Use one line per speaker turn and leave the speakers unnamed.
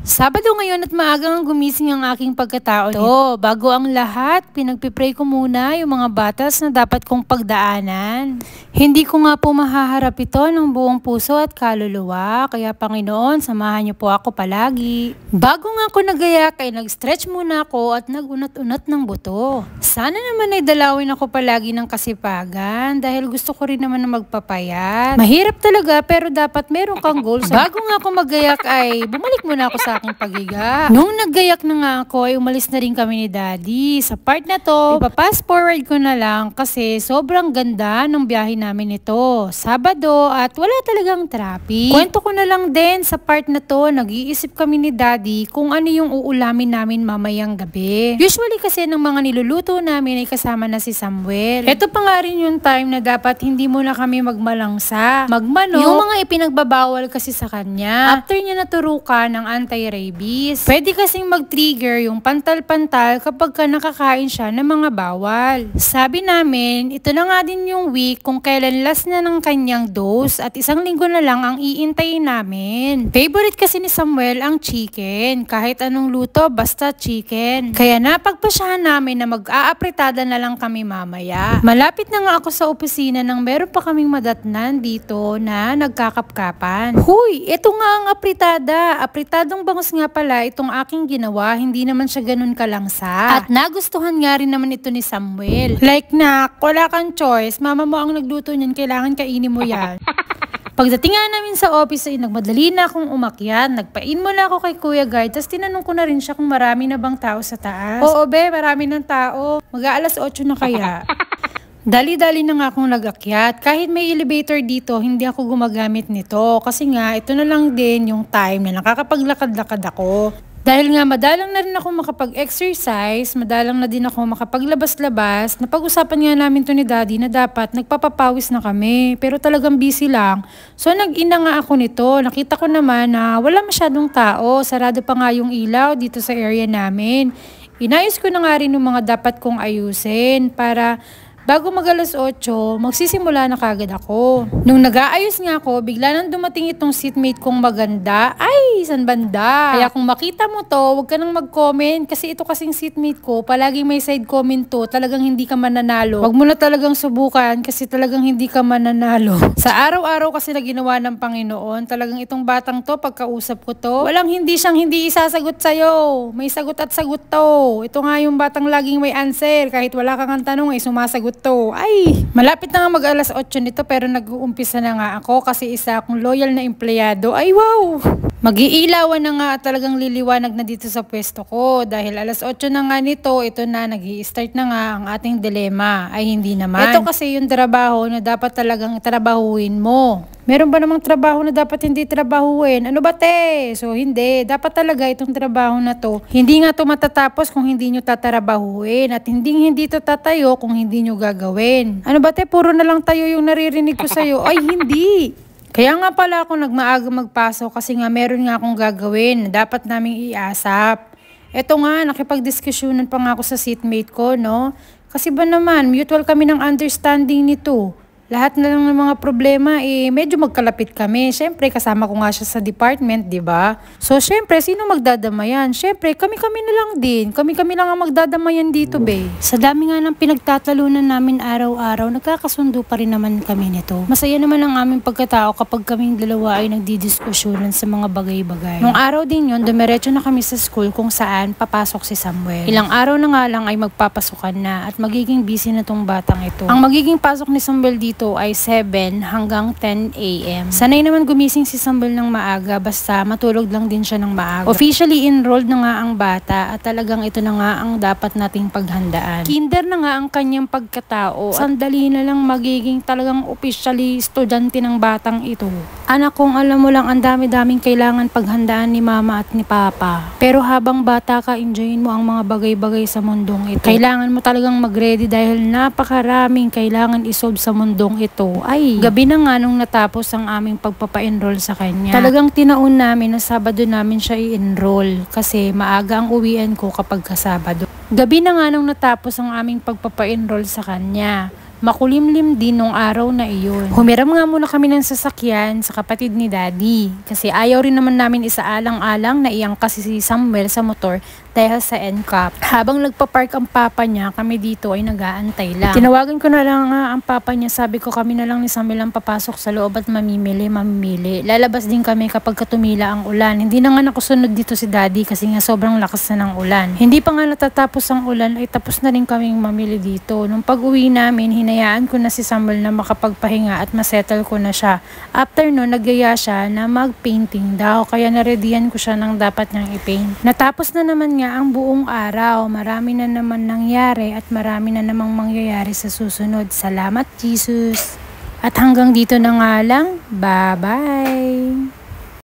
Sabado ngayon at maagang gumising ang aking pagkatao nito. Bago ang lahat, pinagpipray ko muna yung mga batas na dapat kong pagdaanan. Hindi ko nga po mahaharap ito ng buong puso at kaluluwa, kaya Panginoon, samahan niyo po ako palagi. Bago nga ako nagayak ay nag-stretch muna ako at nagunat-unat ng buto. Sana naman ay dalawin ako palagi ng kasipagan dahil gusto ko rin naman na magpapayat. Mahirap talaga pero dapat meron kang goals. Bago nga ako magayak ay bumalik muna ako sa aking pagiga. Nung naggayak na nga ako ay umalis na rin kami ni Daddy. Sa part na to, ipapass forward ko na lang kasi sobrang ganda ng biyahe namin ito. Sabado at wala talagang traffic. Kwento ko na lang din sa part na to, nag-iisip kami ni Daddy kung ano yung uulamin namin mamayang gabi. Usually kasi ng mga niluluto namin ay kasama na si Samuel. Ito pa nga rin yung time na dapat hindi muna kami magmalangsa, magmanok, yung mga ipinagbabawal kasi sa kanya. After niya naturukan ng anti-rabies, pwede kasing mag-trigger yung pantal-pantal kapag ka nakakain siya ng mga bawal. Sabi namin, ito na nga din yung week kung kailan last na ng kanyang dose at 1 linggo na lang ang iintayin namin. Favorite kasi ni Samuel ang chicken. Kahit anong luto, basta chicken. Kaya napagpasyahan namin na mag-aapritada na lang kami mamaya. Malapit na nga ako sa opisina nang meron pa kaming madatnan dito na nagkakapkapan. Huy, ito nga ang apritada. Apritadong bangus nga pala itong aking ginawa, hindi naman siya ganun kalangsa. At nagustuhan nga rin naman ito ni Samuel. Like nak, wala kang choice, mama mo ang nagluto niyan, kailangan kainin mo yan. Pagdating nga namin sa office ay nagmadali na akong umakyat. Nagpain mo na ako kay Kuya Guy. Tapos tinanong ko na rin siya kung marami na bang tao sa taas. Oo be, marami ng tao. Mag-aalas 8 na kaya. Dali-dali na nga akong nag-akyat. Kahit may elevator dito, hindi ako gumagamit nito. Kasi nga, ito na lang din yung time na nakakapaglakad-lakad ako. Dahil nga madalang na rin ako makapag-exercise, madalang na din ako makapaglabas-labas, napag-usapan nga namin to ni Daddy na dapat nagpapapawis na kami, pero talagang busy lang. So nag-ina nga ako nito, nakita ko naman na wala masyadong tao, sarado pa nga yung ilaw dito sa area namin. Inayos ko na nga rin yung mga dapat kong ayusin para bago mag-alas 8, magsisimula na kagad ako. Nung nag-aayos nga ako, bigla nang dumating itong seatmate kong maganda. Ay, san banda? Kaya kung makita mo to, huwag ka nang mag-comment kasi ito kasing seatmate ko, palaging may side comment to, talagang hindi ka mananalo. Huwag mo na talagang subukan kasi talagang hindi ka mananalo. Sa araw-araw kasi na ginawa ng Panginoon, talagang itong batang to, pagkausap ko to, walang hindi siyang hindi isasagot sa'yo. May sagot at sagot to. Ito nga yung batang laging may answer, kahit wala kang tanong ay sumasagot to. Ay, malapit na nga mag-alas 8 nito pero nag-uumpisa na nga ako kasi isa akong loyal na empleyado. Ay wow! Mag-iilawan na nga at talagang liliwanag na dito sa pwesto ko dahil alas 8 na nga nito, ito na, nag-i-start na nga ang ating dilema. Ay hindi naman. Ito kasi yung trabaho na dapat talagang trabahuin mo. Meron ba namang trabaho na dapat hindi trabahuin? Ano ba te? So hindi. Dapat talaga itong trabaho na to, hindi nga to matatapos kung hindi nyo tatrabahuin at hindi to tatayo kung hindi nyo gagawin. Ano ba te? Puro na lang tayo yung naririnig ko sa'yo. Ay hindi. Kaya nga pala ako nagmaaga magpasok kasi nga meron nga akong gagawin na dapat naming iasap. Eto nga, nakipagdiskusyonan pa nga ako sa seatmate ko, no? Kasi ba naman, mutual kami ng understanding nito. Lahat na lang ng mga problema, medyo magkalapit kami. Siyempre, kasama ko nga siya sa department, di ba? So, siyempre, sino magdadamayan? Siyempre, kami-kami na lang din. Kami-kami lang ang magdadamayan dito, be. Sa dami nga ng pinagtatalunan namin araw-araw, nagkakasundo pa rin naman kami nito. Masaya naman ang aming pagkatao kapag kaming dalawa ay nagdidiskusyonan sa mga bagay-bagay. Nung araw din yun, dumiretso na kami sa school kung saan papasok si Samuel. Ilang araw na nga lang ay magpapasukan na at magiging busy na tong batang ito. Ang magiging pasok ni Samuel dito ay 7 hanggang 10 a.m. Sanay naman gumising si Samuel ng maaga basta matulog lang din siya ng maaga. Officially enrolled na nga ang bata at talagang ito na nga ang dapat nating paghandaan. Kinder na nga ang kanyang pagkatao. Sandali na lang magiging talagang officially estudyante ng batang ito. Anak kong alam mo lang ang dami-daming kailangan paghandaan ni mama at ni papa. Pero habang bata ka, enjoyin mo ang mga bagay-bagay sa mundong ito. Kailangan mo talagang mag-ready dahil napakaraming kailangan isolve sa mundong ito. Ay, gabi na nga nung natapos ang aming pagpapa-enroll sa kanya. Talagang tinaon namin na Sabado namin siya i-enroll kasi maaga ang uwian ko kapag Sabado. Gabi na nga nung natapos ang aming pagpapa-enroll sa kanya. Makulimlim din nung araw na iyon. Humiram nga muna kami ng sasakyan sa kapatid ni Daddy kasi ayaw rin naman namin isaalang-alang na iangkas si Samuel sa motor dahil sa NCAP. Habang nagpa-park ang papa niya, kami dito ay nag-aantay lang. Tinawagan ko na lang ang papa niya, sabi ko kami na lang ni Samuel ang papasok sa loob at mamimili. Lalabas din kami kapag tumila ang ulan. Hindi na nga nakusunod dito si Daddy kasi nga sobrang lakas na ng ulan. Hindi pa nga natatapos ang ulan ay tapos na rin kaming mamili dito. Nung pag-uwi namin, hinayaan ko na si Samuel na makapagpahinga at masettle ko na siya. After no, nagyaya siya na mag-painting daw kaya nareadyan ko siya ng dapat niyang i-paint. Natapos na naman nga ang buong araw. Marami na naman nangyari at marami na namang mangyayari sa susunod. Salamat Jesus! At hanggang dito na nga lang. Bye-bye!